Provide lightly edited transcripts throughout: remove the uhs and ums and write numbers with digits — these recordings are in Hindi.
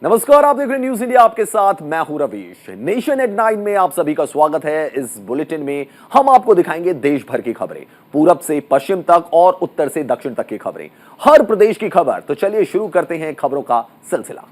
नमस्कार, आप देख रहे हैं न्यूज इंडिया। आपके साथ मैं हूं रवीश। नेशन एट 9 में आप सभी का स्वागत है। इस बुलेटिन में हम आपको दिखाएंगे देश भर की खबरें, पूरब से पश्चिम तक और उत्तर से दक्षिण तक की खबरें, हर प्रदेश की खबर। तो चलिए शुरू करते हैं खबरों का सिलसिला।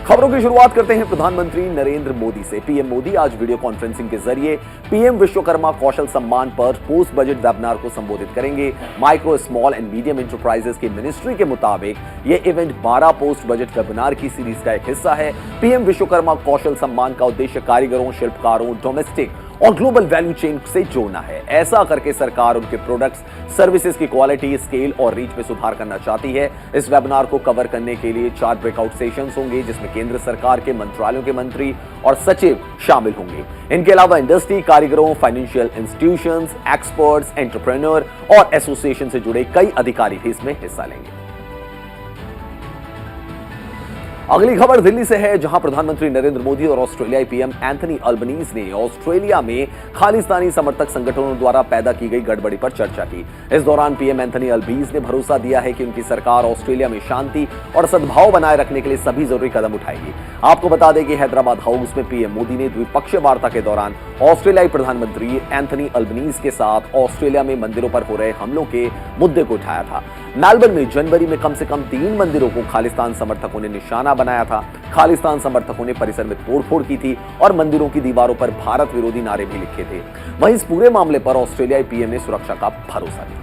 खबरों की शुरुआत करते हैं प्रधानमंत्री नरेंद्र मोदी से। पीएम मोदी आज वीडियो कॉन्फ्रेंसिंग के जरिए पीएम विश्वकर्मा कौशल सम्मान पर पोस्ट बजट वेबिनार को संबोधित करेंगे। Micro, small and medium enterprises की मिनिस्ट्री के मुताबिक यह इवेंट 12 पोस्ट बजट वेबिनार की सीरीज का एक हिस्सा है। पीएम विश्वकर्मा कौशल सम्मान का उद्देश्य कारीगरों, शिल्पकारों, डोमेस्टिक और ग्लोबल वैल्यू चेन से जोड़ना है। ऐसा करके सरकार उनके प्रोडक्ट्स, सर्विसेज की क्वालिटी, स्केल और रीच में सुधार करना चाहती है। इस वेबिनार को कवर करने के लिए 4 ब्रेकआउट सेशंस होंगे, जिसमें केंद्र सरकार के मंत्रालयों के मंत्री और सचिव शामिल होंगे। इनके अलावा इंडस्ट्री, कारीगरों, फाइनेंशियल इंस्टीट्यूशंस, एक्सपर्ट्स, एंटरप्रेन्योर और एसोसिएशन से जुड़े कई अधिकारी भी इसमें हिस्सा लेंगे। अगली खबर दिल्ली से है, जहां प्रधानमंत्री नरेंद्र मोदी और ऑस्ट्रेलियाई पीएम एंथनी अल्बनीज ने ऑस्ट्रेलिया में खालिस्तानी समर्थक संगठनों द्वारा पैदा की गई गड़बड़ी पर चर्चा की। इस दौरान पीएम एंथनी अल्बनीज ने भरोसा दिया है कि उनकी सरकार ऑस्ट्रेलिया में शांति और सद्भाव बनाए रखने के लिए सभी जरूरी कदम उठाएगी। आपको बता दें कि हैदराबाद हाउस में पीएम मोदी ने द्विपक्षीय वार्ता के दौरान ऑस्ट्रेलियाई प्रधानमंत्री एंथनी अल्बनीज के साथ ऑस्ट्रेलिया में मंदिरों पर हो रहे हमलों के मुद्दे को उठाया था। मेलबर्न में जनवरी में कम से कम 3 मंदिरों को खालिस्तान समर्थकों ने निशाना बनाया था। खालिस्तान समर्थकों ने परिसर में तोड़फोड़ की थी और मंदिरों की दीवारों पर भारत विरोधी नारे भी लिखे थे। वहीं इस पूरे मामले पर ऑस्ट्रेलियाई पीएम ने सुरक्षा का भरोसा दिया।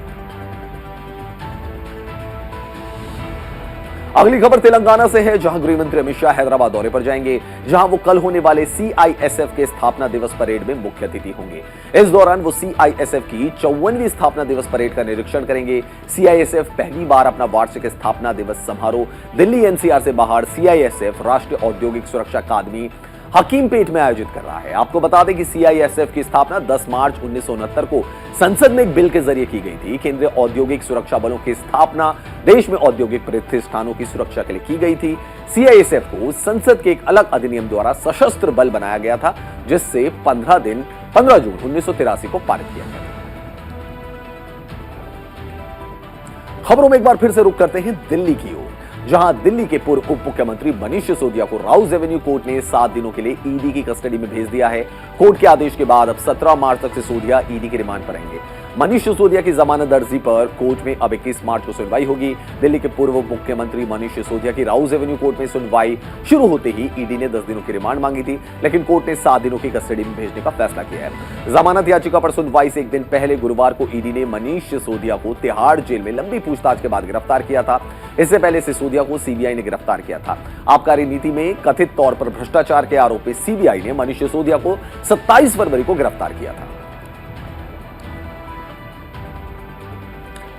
अगली खबर तेलंगाना से है, जहां गृह मंत्री अमित शाह हैदराबाद दौरे पर जाएंगे, जहां वो कल होने वाले सीआईएसएफ के स्थापना दिवस परेड में मुख्य अतिथि होंगे। इस दौरान वो सीआईएसएफ की 54वीं स्थापना दिवस परेड का निरीक्षण करेंगे। सीआईएसएफ पहली बार अपना वार्षिक स्थापना दिवस समारोह दिल्ली एनसीआर से बाहर सीआईएसएफ राष्ट्रीय औद्योगिक सुरक्षा अकादमी हकीमपेट में आयोजित कर रहा है। आपको बता दें कि सीआईएसएफ की स्थापना 10 मार्च 1969 को संसद में एक बिल के जरिए की गई थी। केंद्रीय औद्योगिक सुरक्षा बलों की स्थापना देश में औद्योगिक प्रतिष्ठानों की सुरक्षा के लिए की गई थी। सीआईएसएफ को संसद के एक अलग अधिनियम द्वारा सशस्त्र बल बनाया गया था, जिससे 15 जून 1983 को पारित किया गया था। खबरों में एक बार फिर से रुख करते हैं दिल्ली की ओर, जहां दिल्ली के पूर्व उप मुख्यमंत्री मनीष सिसोदिया को राउज एवेन्यू कोर्ट ने 7 दिनों के लिए ईडी की कस्टडी में भेज दिया है। कोर्ट के आदेश के बाद अब 17 मार्च तक सिसोदिया ईडी के रिमांड पर रहेंगे। मनीष सिसोदिया की जमानत अर्जी पर कोर्ट में अब 21 मार्च को सुनवाई होगी। दिल्ली के पूर्व उप मुख्यमंत्री मनीष सिसोदिया की राउज एवेन्यू कोर्ट में सुनवाई शुरू होते ही ईडी ने 10 दिनों की रिमांड मांगी थी, लेकिन कोर्ट ने 7 दिनों की कस्टडी में भेजने का फैसला किया है। जमानत याचिका पर सुनवाई से एक दिन पहले गुरुवार को ईडी ने मनीष सिसोदिया को तिहाड़ जेल में लंबी पूछताछ के बाद गिरफ्तार किया था। इससे पहले सिसोदिया को सीबीआई ने गिरफ्तार किया था। आबकारी नीति में कथित तौर पर भ्रष्टाचार के आरोप में सीबीआई ने मनीष सिसोदिया को 27 फरवरी को गिरफ्तार किया था।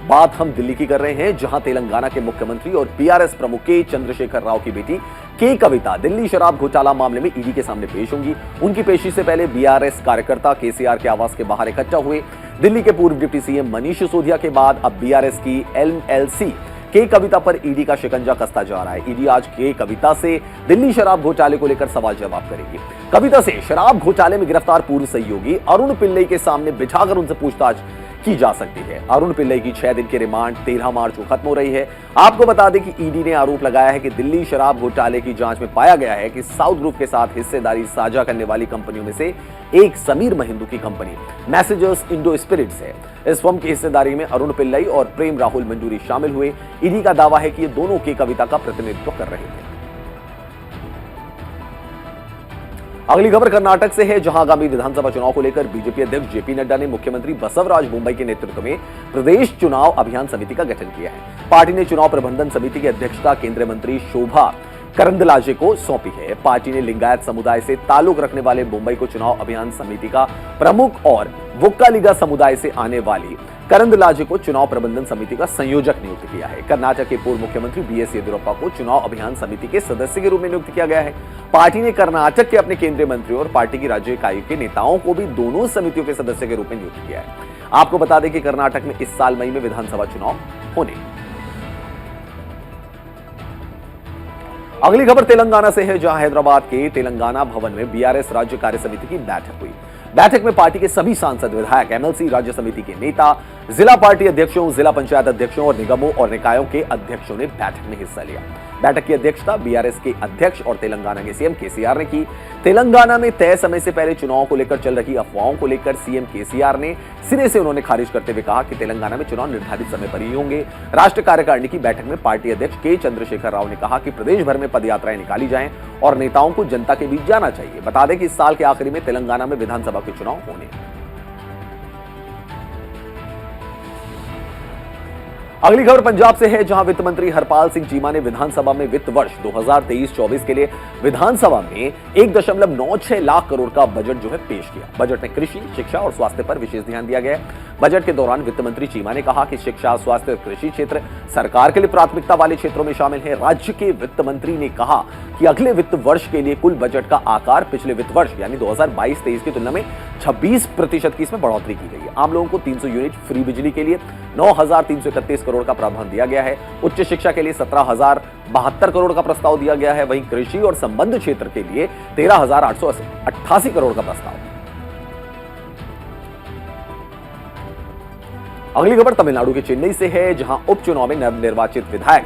बात हम दिल्ली की कर रहे हैं, जहां तेलंगाना के मुख्यमंत्री और बीआरएस प्रमुख के चंद्रशेखर राव की बेटी के कविता दिल्ली शराब घोटाला मामले में ईडी के सामने पेश होंगी। उनकी पेशी से पहले बीआरएस कार्यकर्ता केसीआर के आवास के बाहर इकट्ठा हुए। दिल्ली के पूर्व डिप्टी सीएम मनीष सिसोदिया के बाद अब बीआरएस की एलएलसी के कविता पर ईडी का शिकंजा कसता जा रहा है। ईडी आज के कविता से दिल्ली शराब घोटाले को लेकर सवाल जवाब करेगी। कविता से शराब घोटाले में गिरफ्तार पूर्व सहयोगी अरुण पिल्लई के सामने बिठाकर उनसे पूछताछ की जा सकती है। अरुण पिल्लई की 6 दिन की रिमांड 13 मार्च को खत्म हो रही है। आपको बता दें कि ईडी ने आरोप लगाया है कि दिल्ली शराब घोटाले की जांच में पाया गया है कि साउथ ग्रुप के साथ हिस्सेदारी साझा करने वाली कंपनियों में से एक समीर महिंदू की कंपनी मैसेजर्स इंडो स्पिरिट्स है। इस फर्म की हिस्सेदारी में अरुण पिल्लई और प्रेम राहुल मंजूरी शामिल हुए। ईडी का दावा है कि ये दोनों के कविता का प्रतिनिधित्व कर रहे थे। अगली खबर कर्नाटक से है, जहां आगामी विधानसभा चुनाव को लेकर बीजेपी अध्यक्ष जेपी नड्डा ने मुख्यमंत्री बसवराज बोम्मई के नेतृत्व में प्रदेश चुनाव अभियान समिति का गठन किया है। पार्टी ने चुनाव प्रबंधन समिति की अध्यक्षता केंद्रीय मंत्री शोभा करंदलाजे को सौंपी है। पार्टी ने लिंगायत समुदाय से ताल्लुक रखने वाले बोम्मई को चुनाव अभियान समिति का प्रमुख और वोक्कालिगा समुदाय से आने वाली करंदलाजे को चुनाव प्रबंधन समिति का संयोजक नियुक्त किया है। कर्नाटक के पूर्व मुख्यमंत्री बीएस येदियुरप्पा को चुनाव अभियान समिति के सदस्य के रूप में नियुक्त किया गया है। पार्टी ने कर्नाटक के अपने केंद्रीय मंत्रियों और पार्टी की राज्य इकाई के नेताओं को भी दोनों समितियों के सदस्य के रूप में नियुक्त किया है। आपको बता दें कि कर्नाटक में इस साल मई में विधानसभा चुनाव होने। अगली खबर तेलंगाना से है, जहां हैदराबाद के तेलंगाना भवन में बीआरएस राज्य कार्य समिति की बैठक हुई। बैठक में पार्टी के सभी सांसद, विधायक, एमएलसी, राज्य समिति के नेता, जिला पार्टी अध्यक्षों, जिला पंचायत अध्यक्षों और निगमों और निकायों के अध्यक्षों ने बैठक में हिस्सा लिया। बैठक की अध्यक्षता बीआरएस के अध्यक्ष और तेलंगाना के सीएम केसीआर ने की। तेलंगाना में तय समय से पहले चुनाव को लेकर चल रही अफवाहों को लेकर सीएम केसीआर ने सिरे से उन्होंने खारिज करते हुए कहा कि तेलंगाना में चुनाव निर्धारित समय पर ही होंगे। राष्ट्रीय कार्यकारिणी की बैठक में पार्टी अध्यक्ष के चंद्रशेखर राव ने कहा कि प्रदेश भर में पदयात्राएं निकाली जाएं और नेताओं को जनता के बीच जाना चाहिए। बता दें कि इस साल के आखिरी में तेलंगाना में विधानसभा के चुनाव होने हैं। अगली खबर पंजाब से है, जहां वित्त मंत्री हरपाल सिंह चीमा ने विधानसभा में वित्त वर्ष 2023-24 के लिए विधानसभा में 1.96 लाख करोड़ का बजट जो है पेश किया। बजट में कृषि, शिक्षा और स्वास्थ्य पर विशेष ध्यान दिया गया है। बजट के दौरान वित्त मंत्री चीमा ने कहा कि शिक्षा, स्वास्थ्य और कृषि क्षेत्र सरकार के लिए प्राथमिकता वाले क्षेत्रों में शामिल है। राज्य के वित्त मंत्री ने कहा कि अगले वित्त वर्ष के लिए कुल बजट का आकार पिछले वित्त वर्ष यानी 2022-23 की तुलना में 26% की इसमें बढ़ोतरी की गई है। आम लोगों को 300 यूनिट फ्री बिजली के लिए 9,331 करोड़ का प्रावधान दिया गया है। उच्च शिक्षा के लिए 17,072 करोड़ का प्रस्ताव दिया गया है। वहीं कृषि और संबद्ध क्षेत्र के लिए 13,888 करोड़ का प्रस्ताव। अगली खबर तमिलनाडु के चेन्नई से है, जहां उपचुनाव में नवनिर्वाचित विधायक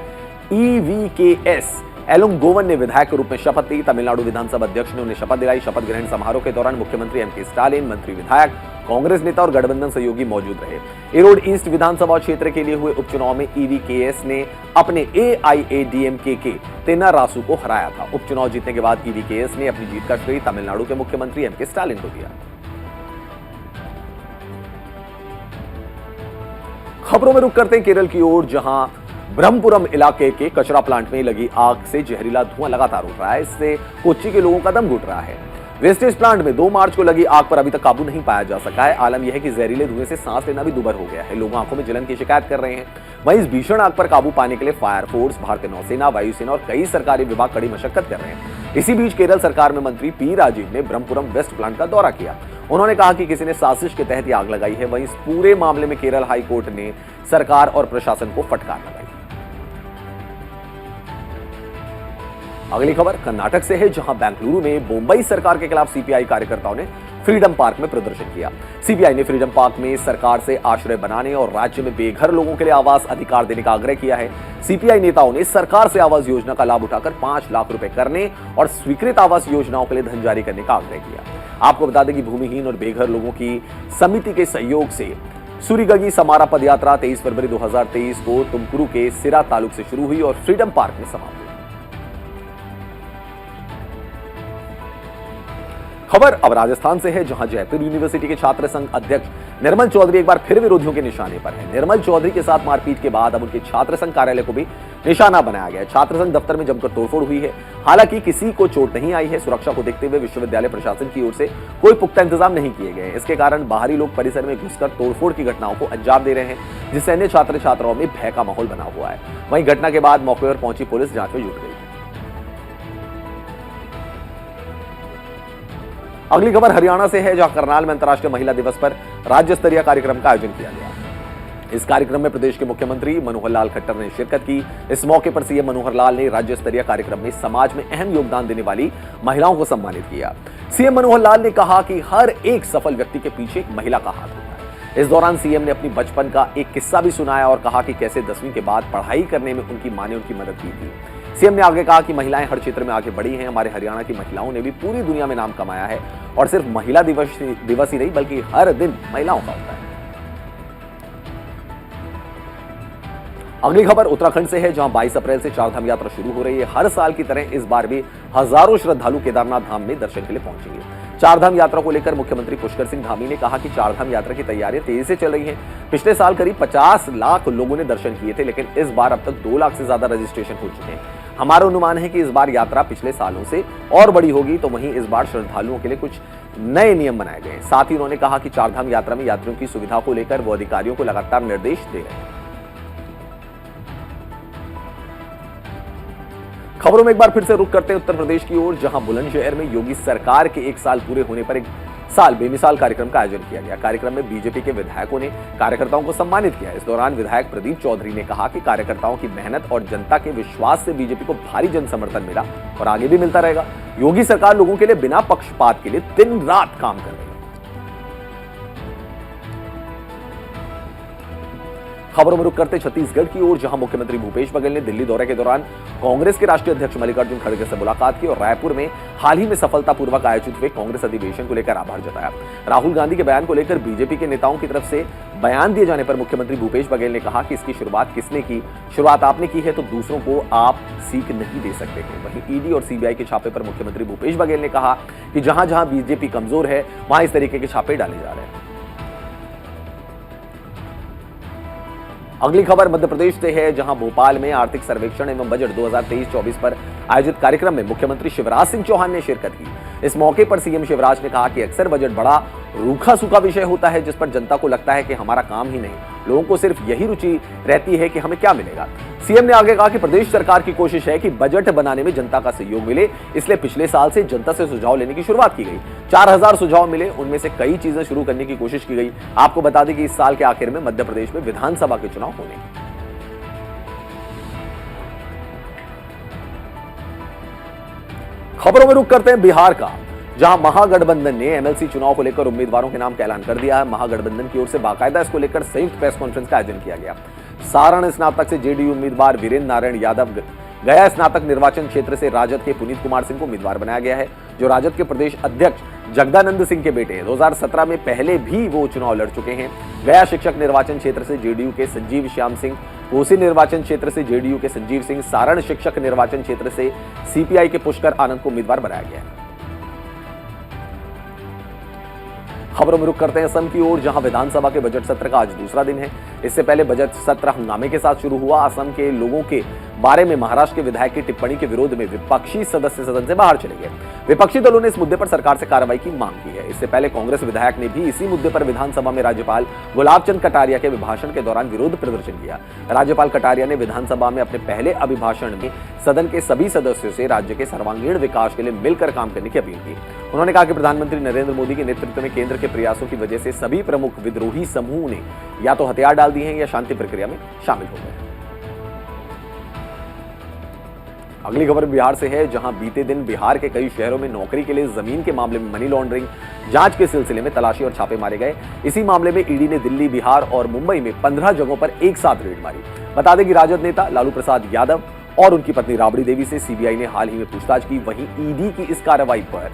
ईवीकेएस एलुंगोवन ने विधायक के रूप में शपथ ली। तमिलनाडु विधानसभा अध्यक्ष ने उन्हें शपथ दिलाई। शपथ ग्रहण समारोह के दौरान मुख्यमंत्री एम के स्टालिन, मंत्री, विधायक, कांग्रेस नेता और गठबंधन सहयोगी मौजूद रहे। इरोड ईस्ट विधानसभा क्षेत्र के लिए हुए उपचुनाव में ईवीकेएस ने अपने एआईएडीएमके के तेन्नारासु को हराया था। उपचुनाव जीतने के बाद ईवीकेएस ने अपनी जीत का श्रेय तमिलनाडु के मुख्यमंत्री एम के स्टालिन को दिया। खबरों में रुक करते हैं केरल की ओर, जहां ब्रह्मपुरम इलाके के कचरा प्लांट में लगी आग से जहरीला धुआं लगातार उठ रहा है। इससे कोच्चि के लोगों का दम घुट रहा है। वेस्टेज प्लांट में 2 मार्च को लगी आग पर अभी तक काबू नहीं पाया जा सका है। आलम यह है कि जहरीले धुएं से सांस लेना भी दुभर हो गया है। लोग आंखों में जलन की शिकायत कर रहे हैं। वहीं इस भीषण आग पर काबू पाने के लिए फायर फोर्स, भारतीय नौसेना, वायुसेना और कई सरकारी विभाग कड़ी मशक्कत कर रहे हैं। इसी बीच केरल सरकार में मंत्री पी राजीव ने ब्रह्मपुरम वेस्ट प्लांट का दौरा किया। उन्होंने कहा कि किसी ने साजिश के तहत आग लगाई है। वहीं इस पूरे मामले में केरल हाई कोर्ट ने सरकार और प्रशासन को फटकार लगाई। अगली खबर कर्नाटक से है, जहां बेंगलुरु में मुंबई सरकार के खिलाफ सीपीआई कार्यकर्ताओं ने फ्रीडम पार्क में प्रदर्शन किया। सीपीआई ने फ्रीडम पार्क में सरकार से आश्रय बनाने और राज्य में बेघर लोगों के लिए आवास अधिकार देने का आग्रह किया है। सीपीआई नेताओं ने सरकार से आवास योजना का लाभ उठाकर 5 लाख रुपए करने और स्वीकृत आवास योजनाओं के लिए धन जारी करने का आग्रह किया। आपको बता दें कि भूमिहीन और बेघर लोगों की समिति के सहयोग से सूरीगगी समारा पदयात्रा 23 फरवरी 2023 को तुमकुरू के सिरा तालुक से शुरू हुई और फ्रीडम पार्क में समाप्त हुई। खबर अब राजस्थान से है, जहां जयपुर यूनिवर्सिटी के छात्र संघ अध्यक्ष निर्मल चौधरी एक बार फिर विरोधियों के निशाने पर हैं। निर्मल चौधरी के साथ मारपीट के बाद अब उनके छात्र संघ कार्यालय को भी निशाना बनाया गया है। छात्र संघ दफ्तर में जमकर तोड़फोड़ हुई है। हालांकि किसी को चोट नहीं आई है। सुरक्षा को देखते हुए विश्वविद्यालय प्रशासन की ओर से कोई पुख्ता इंतजाम नहीं किए गए। इसके कारण बाहरी लोग परिसर में घुसकर तोड़फोड़ की घटनाओं को अंजाम दे रहे हैं, जिससे अन्य छात्र छात्राओं में भय का माहौल बना हुआ है। वहीं घटना के बाद मौके पर पहुंची पुलिस जांच में जुट गई। अगली खबर हरियाणा से है, जहां करनाल में अंतर्राष्ट्रीय महिला दिवस पर राज्य स्तरीय कार्यक्रम का आयोजन किया गया। इस कार्यक्रम में प्रदेश के मुख्यमंत्री मनोहर लाल खट्टर ने शिरकत की। इस मौके पर सीएम मनोहर लाल ने राज्य स्तरीय कार्यक्रम में समाज में अहम योगदान देने वाली महिलाओं को सम्मानित किया। सीएम मनोहर लाल ने कहा कि हर एक सफल व्यक्ति के पीछे एक महिला का हाथ होता है। इस दौरान सीएम ने अपनी बचपन का एक किस्सा भी सुनाया और कहा कि कैसे 10वीं के बाद पढ़ाई करने में उनकी मां ने उनकी मदद की थी। सीएम ने आगे कहा कि महिलाएं हर क्षेत्र में आगे बढ़ी हैं। हमारे हरियाणा की महिलाओं ने भी पूरी दुनिया में नाम कमाया है और सिर्फ महिला दिवस ही नहीं बल्कि हर दिन महिलाओं का होता है। अगली खबर उत्तराखंड से है, जहां 22 अप्रैल से चारधाम यात्रा शुरू हो रही है। हर साल की तरह इस बार भी हजारों श्रद्धालु केदारनाथ धाम में दर्शन के लिए पहुंचेंगे। चारधाम यात्रा को लेकर मुख्यमंत्री पुष्कर सिंह धामी ने कहा कि चारधाम यात्रा की तैयारियां तेजी से चल रही हैं। पिछले साल करीब 50 लाख लोगों ने दर्शन किए थे, लेकिन इस बार अब तक 2 लाख से ज्यादा रजिस्ट्रेशन हो चुके हैं। हमारा अनुमान है कि इस बार यात्रा पिछले सालों से और बड़ी होगी। तो वहीं इस बार श्रद्धालुओं के लिए कुछ नए नियम बनाए गए। साथ ही उन्होंने कहा कि चारधाम यात्रा में यात्रियों की सुविधा को लेकर वो अधिकारियों को लगातार निर्देश दे रहे हैं। खबरों में एक बार फिर से रुक करते हैं उत्तर प्रदेश की ओर, जहां बुलंदशहर में योगी सरकार के 1 साल पूरे होने पर एक साल बेमिसाल कार्यक्रम का आयोजन किया गया। कार्यक्रम में बीजेपी के विधायकों ने कार्यकर्ताओं को सम्मानित किया। इस दौरान विधायक प्रदीप चौधरी ने कहा कि कार्यकर्ताओं की मेहनत और जनता के विश्वास से बीजेपी को भारी जन समर्थन मिला और आगे भी मिलता रहेगा। योगी सरकार लोगों के लिए बिना पक्षपात के लिए दिन रात काम कर रही है। खबरों में रुक करते छत्तीसगढ़ की ओर, जहां मुख्यमंत्री भूपेश बघेल ने दिल्ली दौरे के दौरान कांग्रेस के राष्ट्रीय अध्यक्ष मल्लिकार्जुन खड़गे से मुलाकात की और रायपुर में हाल ही में सफलतापूर्वक आयोजित हुए कांग्रेस अधिवेशन को लेकर आभार जताया। राहुल गांधी के बयान को लेकर बीजेपी के नेताओं की तरफ से बयान दिए जाने पर मुख्यमंत्री भूपेश बघेल ने कहा कि इसकी शुरुआत किसने की, शुरुआत आपने की है तो दूसरों को आप सीख नहीं दे सकते हैं। वहीं ईडी और सीबीआई के छापे पर मुख्यमंत्री भूपेश बघेल ने कहा कि जहां जहां बीजेपी कमजोर है वहां इस तरीके के छापे डाले जा रहे हैं। अगली खबर मध्य प्रदेश से है, जहां भोपाल में आर्थिक सर्वेक्षण एवं बजट 2023-24 पर आयोजित कार्यक्रम में मुख्यमंत्री शिवराज सिंह चौहान ने शिरकत की। इस मौके पर सीएम शिवराज ने कहा कि अक्सर बजट बड़ा रूखा सूखा विषय होता है जिस पर जनता को लगता है कि हमारा काम ही नहीं, लोगों को सिर्फ यही रुचि रहती है कि हमें क्या मिलेगा। सीएम ने आगे कहा कि प्रदेश सरकार की कोशिश है कि बजट बनाने में जनता का सहयोग मिले, इसलिए पिछले साल से जनता से सुझाव लेने की शुरुआत की गई। 4000 सुझाव मिले, उनमें से कई चीजें शुरू करने की कोशिश की गई। आपको बता दें कि इस साल के आखिर में मध्य प्रदेश में विधानसभा के चुनाव होने। खबरों में रुक करते हैं बिहार का, जहां महागठबंधन ने एमएलसी चुनाव को लेकर उम्मीदवारों के नाम का ऐलान कर दिया है। महागठबंधन की ओर से बाकायदा इसको लेकर संयुक्त प्रेस कॉन्फ्रेंस का आयोजन किया गया। सारण स्नातक से जेडीयू उम्मीदवार वीरेंद्र नारायण यादव, गया स्नातक निर्वाचन क्षेत्र से राजद के पुनीत कुमार सिंह को उम्मीदवार बनाया गया है, जो राजद के प्रदेश अध्यक्ष जगदानंद सिंह के बेटे हैं। 2017 में पहले भी वो चुनाव लड़ चुके हैं। गया शिक्षक निर्वाचन क्षेत्र से जेडीयू के संजीव श्याम सिंह, कोसी निर्वाचन क्षेत्र से जेडीयू के संजीव सिंह, सारण शिक्षक निर्वाचन क्षेत्र से सीपीआई के पुष्कर आनंद को उम्मीदवार बनाया गया है। खबरों में रुक करते हैं असम की ओर, जहां विधानसभा के बजट सत्र का आज दूसरा दिन है। इससे पहले बजट सत्र हंगामे के साथ शुरू हुआ। असम के लोगों के बारे में महाराष्ट्र के विधायक की टिप्पणी के विरोध में विपक्षी सदस्य सदन से बाहर चले गए। विपक्षी दलों ने इस मुद्दे पर सरकार से कार्रवाई की मांग की है। इससे पहले कांग्रेस विधायक ने भी इसी मुद्दे पर विधानसभा में राज्यपाल गुलाब चंद कटारिया के अभिभाषण के दौरान विरोध प्रदर्शन किया। राज्यपाल कटारिया ने विधानसभा में अपने पहले अभिभाषण में सदन के सभी सदस्यों से राज्य के सर्वांगीण विकास के लिए मिलकर काम करने की अपील की। उन्होंने कहा कि प्रधानमंत्री नरेंद्र मोदी के नेतृत्व में केंद्र के प्रयासों की वजह से सभी प्रमुख विद्रोही समूह ने या तो हथियार डाल दिए हैं या शांति प्रक्रिया में शामिल हो गए। अगली खबर बिहार से है, जहां बीते दिन बिहार के कई शहरों में नौकरी के लिए जमीन के मामले में मनी लॉन्ड्रिंग जांच के सिलसिले में तलाशी और छापे मारे गए। इसी मामले में ईडी ने दिल्ली, बिहार और मुंबई में 15 जगहों पर एक साथ रेड मारी। बता दें कि राजद नेता लालू प्रसाद यादव और उनकी पत्नी राबड़ी देवी से सीबीआई ने हाल ही में पूछताछ की। वहीं ईडी की इस कार्रवाई पर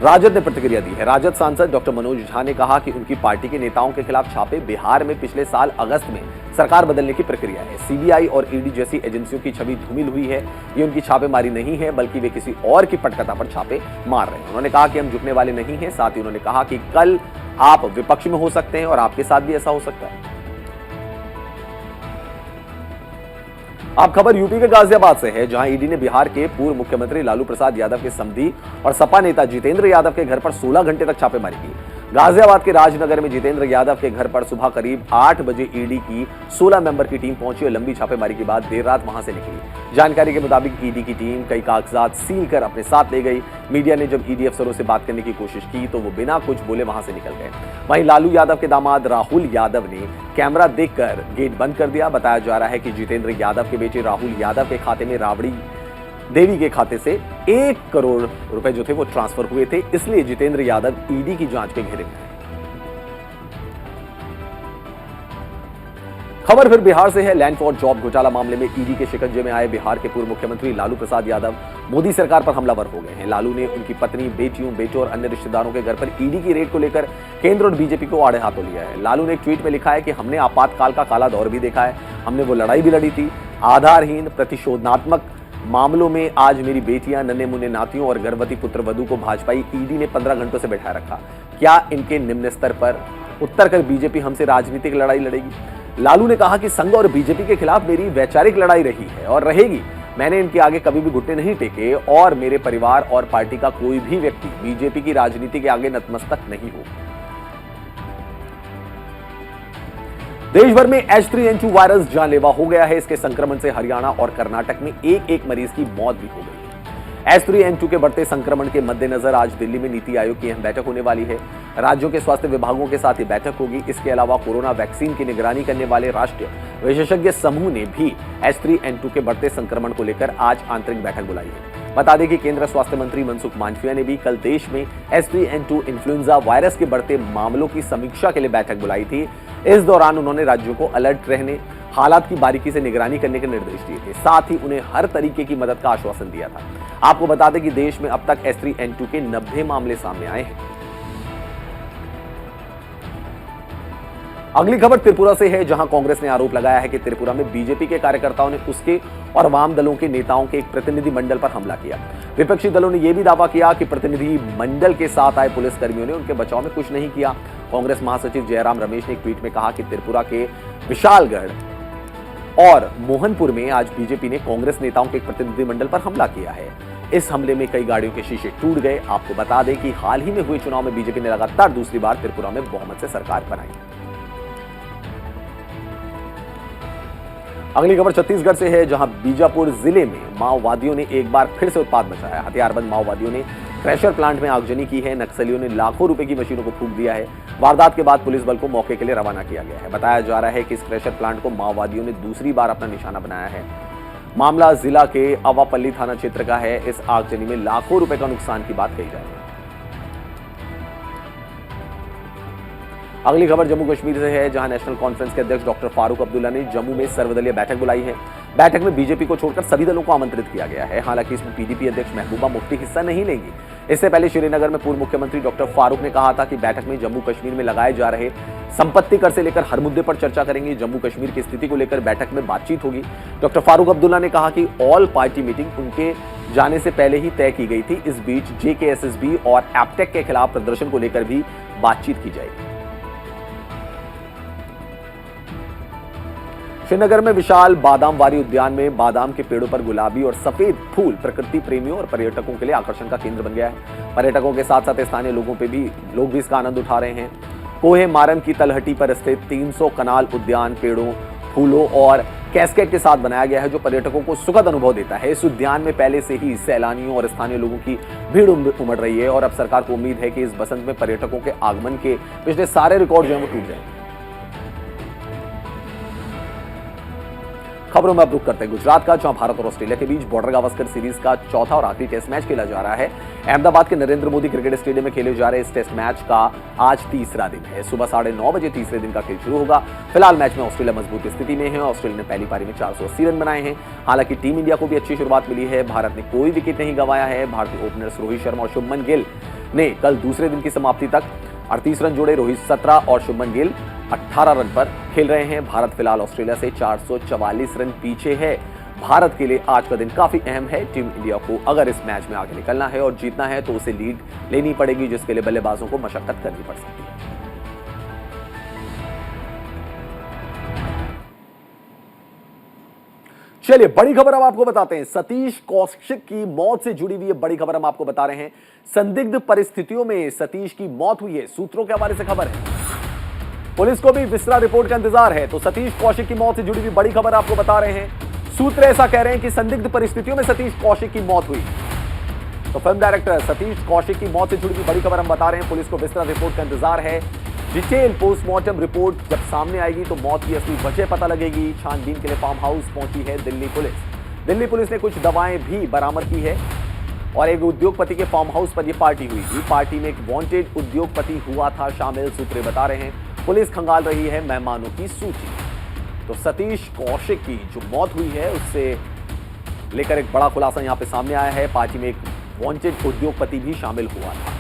राजद ने प्रतिक्रिया दी है। राजद सांसद डॉक्टर मनोज झा ने कहा कि उनकी पार्टी के नेताओं के खिलाफ छापे बिहार में पिछले साल अगस्त में सरकार बदलने की प्रक्रिया है। सीबीआई और ईडी जैसी एजेंसियों की छवि धूमिल हुई है। ये उनकी छापेमारी नहीं है, बल्कि वे किसी और की पटकथा पर छापे मार रहे हैं। उन्होंने कहा कि हम झुकने वाले नहीं हैं। साथ ही उन्होंने कहा कि कल आप विपक्ष में हो सकते हैं और आपके साथ भी ऐसा हो सकता है। अब खबर यूपी के गाजियाबाद से है, जहां ईडी ने बिहार के पूर्व मुख्यमंत्री लालू प्रसाद यादव के समधी और सपा नेता जितेंद्र यादव के घर पर 16 घंटे तक छापेमारी की। गाजियाबाद के राजनगर में जितेंद्र यादव के घर पर सुबह करीब 8 बजे ईडी की 16 मेंबर की टीम पहुंची और लंबी छापेमारी के बाद देर रात वहां से निकली। जानकारी के मुताबिक ईडी की टीम कई कागजात सील कर अपने साथ ले गई। मीडिया ने जब ईडी अफसरों से बात करने की कोशिश की तो वो बिना कुछ बोले वहां से निकल गए। वहीं लालू यादव के दामाद राहुल यादव ने कैमरा देखकर गेट बंद कर दिया। बताया जा रहा है कि जितेंद्र यादव के बेटे राहुल यादव के खाते में राबड़ी देवी के खाते से 1 करोड़ रुपए जो थे वो ट्रांसफर हुए थे, इसलिए जितेंद्र यादव ईडी की जांच के घेरे में है। खबर फिर बिहार से है। लैंड फॉर जॉब घोटाला मामले में ईडी के शिकंजे में आए बिहार के पूर्व मुख्यमंत्री लालू प्रसाद यादव मोदी सरकार पर हमलावर हो गए हैं। लालू ने उनकी पत्नी, बेटियों, बेटों और अन्य रिश्तेदारों के घर पर ईडी की रेड को लेकर केंद्र और बीजेपी को आड़े हाथों लिया है। लालू ने एक ट्वीट में लिखा है कि हमने आपातकाल का काला दौर भी देखा है, हमने वो लड़ाई भी लड़ी थी। आधारहीन प्रतिशोधनात्मक मामलों में आज मेरी बेटियां, नन्हे मुन्ने नातियों और गर्भवती पुत्रवधू को भाजपाई ईडी ने 15 घंटों से बैठाए रखा। क्या इनके निम्न स्तर पर उत्तर कर बीजेपी हमसे राजनीतिक लड़ाई लड़ेगी? लालू ने कहा कि संघ और बीजेपी के खिलाफ मेरी वैचारिक लड़ाई रही है और रहेगी। मैंने इनके आगे कभी भी घुटने नहीं टेके और मेरे परिवार और पार्टी का कोई भी व्यक्ति बीजेपी की राजनीति के आगे नतमस्तक नहीं हो। देश भर में H3N2 वायरस जानलेवा हो गया है। इसके संक्रमण से हरियाणा और कर्नाटक में एक मरीज की मौत भी हो गई है। H3N2 के बढ़ते संक्रमण के मद्देनजर आज दिल्ली में नीति आयोग की अहम बैठक होने वाली है। राज्यों के स्वास्थ्य विभागों के साथ ये बैठक होगी। इसके अलावा कोरोना वैक्सीन की निगरानी करने वाले राष्ट्रीय विशेषज्ञ समूह ने भी H3N2 के बढ़ते संक्रमण को लेकर आज आंतरिक बैठक बुलाई है। बता दें कि केंद्र स्वास्थ्य मंत्री मनसुख मांडविया ने भी कल देश में H3N2 इन्फ्लुएंजा वायरस के बढ़ते मामलों की समीक्षा के लिए बैठक बुलाई थी। इस दौरान उन्होंने राज्यों को अलर्ट रहने, हालात की बारीकी से निगरानी करने के निर्देश दिए थे। साथ ही उन्हें हर तरीके की मदद का आश्वासन दिया था। आपको बता दें कि देश में अब तक H3N2 के 90 मामले सामने आए हैं। अगली खबर त्रिपुरा से है, जहां कांग्रेस ने आरोप लगाया है कि त्रिपुरा में बीजेपी के कार्यकर्ताओं ने उसके और वाम दलों के नेताओं के एक प्रतिनिधि मंडल पर हमला किया। विपक्षी दलों ने यह भी दावा किया कि प्रतिनिधि मंडल के साथ आए पुलिसकर्मियों ने उनके बचाव में कुछ नहीं किया। कांग्रेस महासचिव जयराम रमेश ने एक ट्वीट में कहा कि त्रिपुरा के विशालगढ़ और मोहनपुर में आज बीजेपी ने कांग्रेस नेताओं के एक प्रतिनिधि मंडल पर हमला किया है। इस हमले में कई गाड़ियों के शीशे टूट गए। आपको बता दें कि हाल ही में हुए चुनाव में बीजेपी ने लगातार दूसरी बार त्रिपुरा में बहुमत से सरकार बनाई। अगली खबर छत्तीसगढ़ से है, जहां बीजापुर जिले में माओवादियों ने एक बार फिर से उत्पात मचाया। हथियारबंद माओवादियों ने क्रैशर प्लांट में आगजनी की है। नक्सलियों ने लाखों रुपए की मशीनों को फूंक दिया है। वारदात के बाद पुलिस बल को मौके के लिए रवाना किया गया है। बताया जा रहा है कि इस क्रैशर प्लांट को माओवादियों ने दूसरी बार अपना निशाना बनाया है। मामला जिला के अवापल्ली थाना क्षेत्र का है। इस आगजनी में लाखों रुपए का नुकसान की बात कही जा रही है। अगली खबर जम्मू कश्मीर से है, जहां नेशनल कॉन्फ्रेंस के अध्यक्ष डॉक्टर फारूक अब्दुल्ला ने जम्मू में सर्वदलीय बैठक बुलाई है। बैठक में बीजेपी को छोड़कर सभी दलों को आमंत्रित किया गया है। हालांकि इसमें पीडीपी अध्यक्ष महबूबा मुफ्ती हिस्सा नहीं लेंगी। इससे पहले श्रीनगर में पूर्व मुख्यमंत्री डॉक्टर फारूक ने कहा था कि बैठक में जम्मू कश्मीर में लगाए जा रहे संपत्ति कर से लेकर हर मुद्दे पर चर्चा करेंगे। जम्मू कश्मीर की स्थिति को लेकर बैठक में बातचीत होगी। डॉक्टर फारूक अब्दुल्ला ने कहा कि ऑल पार्टी मीटिंग उनके जाने से पहले ही तय की गई थी। इस बीच JKSSB और एप्टेक के खिलाफ प्रदर्शन को लेकर भी बातचीत की जाएगी। श्रीनगर में विशाल बादामवारी उद्यान में बादाम के पेड़ों पर गुलाबी और सफेद फूल प्रकृति प्रेमियों और पर्यटकों के लिए आकर्षण का केंद्र बन गया है। पर्यटकों के साथ साथ स्थानीय लोग भी इसका आनंद उठा रहे हैं। कोहे मारन की तलहटी पर स्थित 300 कनाल उद्यान पेड़ों, फूलों और कैस्केड के साथ बनाया गया है, जो पर्यटकों को सुखद अनुभव देता है। इस उद्यान में पहले से ही सैलानियों और स्थानीय लोगों की भीड़ उमड़ रही है और अब सरकार को उम्मीद है कि इस बसंत में पर्यटकों के आगमन के पिछले सारे रिकॉर्ड जो है वो टूट जाएंगे। खबरों में अब रुक करते हैं गुजरात का, जहां भारत और ऑस्ट्रेलिया के बीच बॉर्डर गावस्कर सीरीज का चौथा और आखिरी टेस्ट मैच खेला जा रहा है। अहमदाबाद के नरेंद्र मोदी क्रिकेट स्टेडियम में खेले जा रहे इस टेस्ट मैच का आज तीसरा दिन है। सुबह 9:30 बजे तीसरे दिन का खेल शुरू होगा। फिलहाल मैच में ऑस्ट्रेलिया मजबूत स्थिति में है। ऑस्ट्रेलिया ने पहली पारी में 480 रन बनाए हैं। हालांकि टीम इंडिया को भी अच्छी शुरुआत मिली है। भारत ने कोई विकेट नहीं गंवाया है। भारतीय ओपनर्स रोहित शर्मा और शुभमन गिल ने कल दूसरे दिन की समाप्ति तक 38 रन जोड़े। रोहित 17 और शुभमन गिल 18 रन पर खेल रहे हैं। भारत फिलहाल ऑस्ट्रेलिया से 444 रन पीछे है। भारत के लिए आज का दिन काफी अहम है। टीम इंडिया को अगर इस मैच में आगे निकलना है और जीतना है तो उसे लीड लेनी पड़ेगी, जिसके लिए बल्लेबाजों को मशक्कत करनी पड़ सकती है। चलिए बड़ी खबर अब आपको बताते हैं। सतीश कौशिक की मौत से जुड़ी हुई बड़ी खबर हम आपको बता रहे हैं। संदिग्ध परिस्थितियों में सतीश की मौत हुई है, सूत्रों के हवाले से खबर है। पुलिस को भी विस्तार रिपोर्ट का इंतजार है। तो सतीश कौशिक की मौत से जुड़ी हुई बड़ी खबर आपको बता रहे हैं। सूत्र ऐसा कह रहे हैं कि संदिग्ध परिस्थितियों में सतीश कौशिक की मौत हुई। तो फिल्म डायरेक्टर सतीश कौशिक की मौत से जुड़ी हुई बड़ी खबर हम बता रहे हैं। पुलिस को विस्तार रिपोर्ट का इंतजार है। डिटेल पोस्टमार्टम रिपोर्ट जब सामने आएगी तो मौत की असली वजह पता लगेगी। छानबीन के लिए फार्म हाउस पहुंची है दिल्ली पुलिस। दिल्ली पुलिस ने कुछ दवाएं भी बरामद की है और एक उद्योगपति के फार्म हाउस पर यह पार्टी हुई थी। पार्टी में एक वांटेड उद्योगपति हुआ था शामिल, सूत्र बता रहे हैं। पुलिस खंगाल रही है मेहमानों की सूची। तो सतीश कौशिक की जो मौत हुई है उससे लेकर एक बड़ा खुलासा यहां पे सामने आया है। पार्टी में एक वांटेड उद्योगपति भी शामिल हुआ था।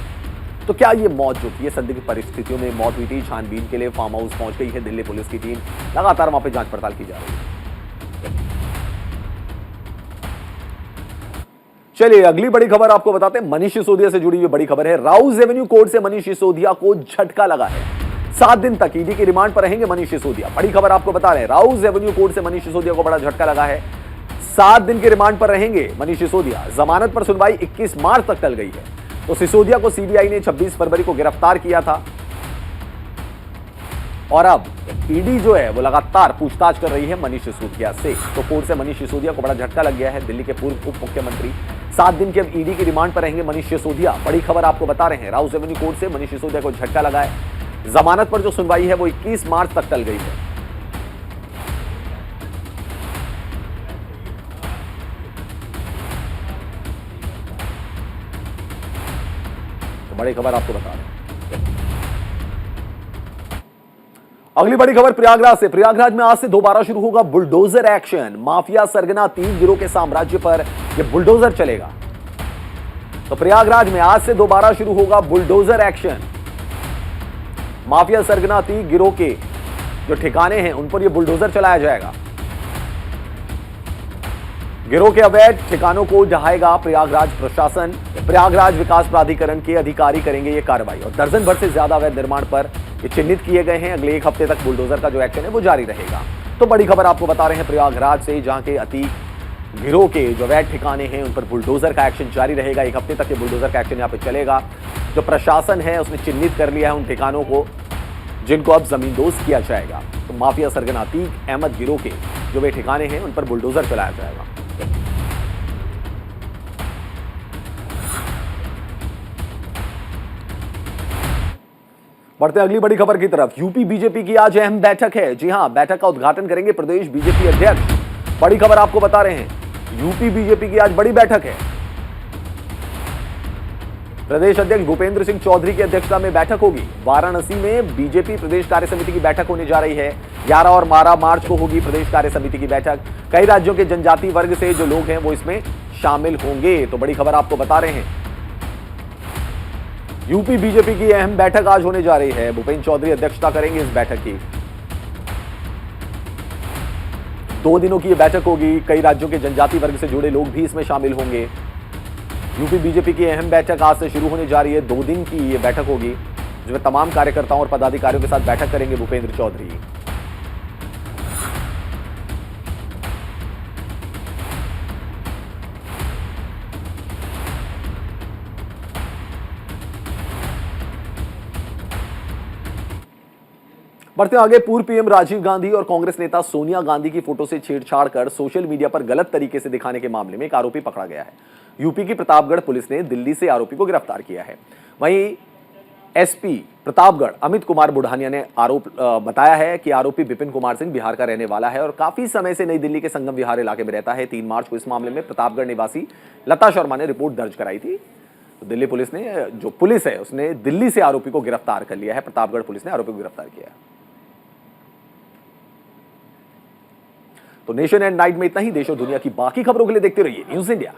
तो क्या ये मौत जो की संदिग्ध परिस्थितियों में मौत हुई थी? छानबीन के लिए फार्म हाउस पहुंच गई है दिल्ली पुलिस की टीम। लगातार वहां पे जांच पड़ताल की जा रही है। चलिए अगली बड़ी खबर आपको बताते हैं। मनीष सिसोदिया से जुड़ी हुई बड़ी खबर है। राउज एवेन्यू कोर्ट से मनीष सिसोदिया को झटका लगा है। 7 दिन तक ईडी की रिमांड पर रहेंगे मनीष सिसोदिया। बड़ी खबर आपको बता रहे हैं। राउज एवेन्यू कोर्ट से मनीष सिसोदिया को बड़ा झटका लगा है। 7 दिन की रिमांड पर रहेंगे मनीष सिसोदिया। जमानत पर सुनवाई 21 मार्च तक टल गई है। तो सिसोदिया को सीबीआई ने 26 फरवरी को गिरफ्तार किया था और अब ईडी जो है वो लगातार पूछताछ कर रही है मनीष सिसोदिया से। तो कोर्ट से मनीष सिसोदिया को बड़ा झटका लग गया है। दिल्ली के पूर्व उप मुख्यमंत्री 7 दिन के अब ईडी की रिमांड पर रहेंगे मनीष सिसोदिया। बड़ी खबर आपको बता रहे हैं। राउज एवेन्यू कोर्ट से मनीष सिसोदिया को झटका लगा है। जमानत पर जो सुनवाई है वो 21 मार्च तक टल गई है। बड़ी खबर आपको बता रहे हैं। अगली बड़ी खबर प्रयागराज से। प्रयागराज में आज से दोबारा शुरू होगा बुलडोजर एक्शन। माफिया सरगना 3 गिरोह के साम्राज्य पर यह बुलडोजर चलेगा। तो प्रयागराज में आज से दोबारा शुरू होगा बुलडोजर एक्शन। माफिया सरगना 3 गिरोह के जो ठिकाने हैं उन पर यह बुलडोजर चलाया जाएगा। गिरोह के अवैध ठिकानों को ढहाएगा प्रयागराज प्रशासन। प्रयागराज विकास प्राधिकरण के अधिकारी करेंगे ये कार्रवाई और दर्जन भर से ज्यादा अवैध निर्माण पर ये चिन्हित किए गए हैं। अगले 1 हफ्ते तक बुलडोजर का जो एक्शन है वो जारी रहेगा। तो बड़ी खबर आपको बता रहे हैं प्रयागराज से, जहां के अति गिरोह के जो अवैध ठिकाने हैं उन पर बुलडोजर का एक्शन जारी रहेगा। 1 हफ्ते तक ये बुलडोजर का एक्शन यहाँ पे चलेगा। जो प्रशासन है उसने चिन्हित कर लिया है उन ठिकानों को जिनको अब जमींदोज किया जाएगा। तो माफिया सरगना अतीक अहमद गिरोह के जो वे ठिकाने हैं उन पर बुलडोजर चलाया जाएगा। बढ़ते अगली बड़ी खबर की तरफ। यूपी बीजेपी की आज अहम बैठक है। जी हां, बैठक का उद्घाटन करेंगे प्रदेश बीजेपी अध्यक्ष। बड़ी खबर आपको बता रहे हैं, यूपी बीजेपी की आज बड़ी बैठक है। प्रदेश अध्यक्ष भूपेंद्र सिंह चौधरी की अध्यक्षता में बैठक होगी। वाराणसी में बीजेपी प्रदेश कार्य समिति की बैठक होने जा रही है। 11 और 12 मार्च को होगी प्रदेश कार्य समिति की बैठक। कई राज्यों के जनजातीय वर्ग से जो लोग हैं वो इसमें शामिल होंगे। तो बड़ी खबर आपको बता रहे हैं, यूपी बीजेपी की अहम बैठक आज होने जा रही है। भूपेंद्र चौधरी अध्यक्षता करेंगे इस बैठक की। 2 दिनों की यह बैठक होगी। कई राज्यों के जनजातीय वर्ग से जुड़े लोग भी इसमें शामिल होंगे। यूपी बीजेपी की अहम बैठक आज से शुरू होने जा रही है। 2 दिन की यह बैठक होगी जिसमें तमाम कार्यकर्ताओं और पदाधिकारियों के साथ बैठक करेंगे भूपेंद्र चौधरी। बढ़ते आगे। पूर्व पीएम राजीव गांधी और कांग्रेस नेता सोनिया गांधी की फोटो से छेड़छाड़ कर सोशल मीडिया पर गलत तरीके से दिखाने के मामले में एक आरोपी पकड़ा गया है। यूपी की प्रतापगढ़ पुलिस ने दिल्ली से आरोपी को गिरफ्तार किया है। वहीं एसपी प्रतापगढ़ अमित कुमार बुढ़ानिया ने आरोप बताया है कि आरोपी विपिन कुमार सिंह बिहार का रहने वाला है और काफी समय से नई दिल्ली के संगम विहार इलाके में रहता है। 3 मार्च को इस मामले में प्रतापगढ़ निवासी लता शर्मा ने रिपोर्ट दर्ज कराई थी। तो दिल्ली पुलिस ने, जो पुलिस है उसने दिल्ली से आरोपी को गिरफ्तार कर लिया है। प्रतापगढ़ पुलिस ने आरोपी को गिरफ्तार किया है। तो नेशन एंड नाइट में इतना ही। देश और दुनिया की बाकी खबरों के लिए देखते रहिए न्यूज़ इंडिया।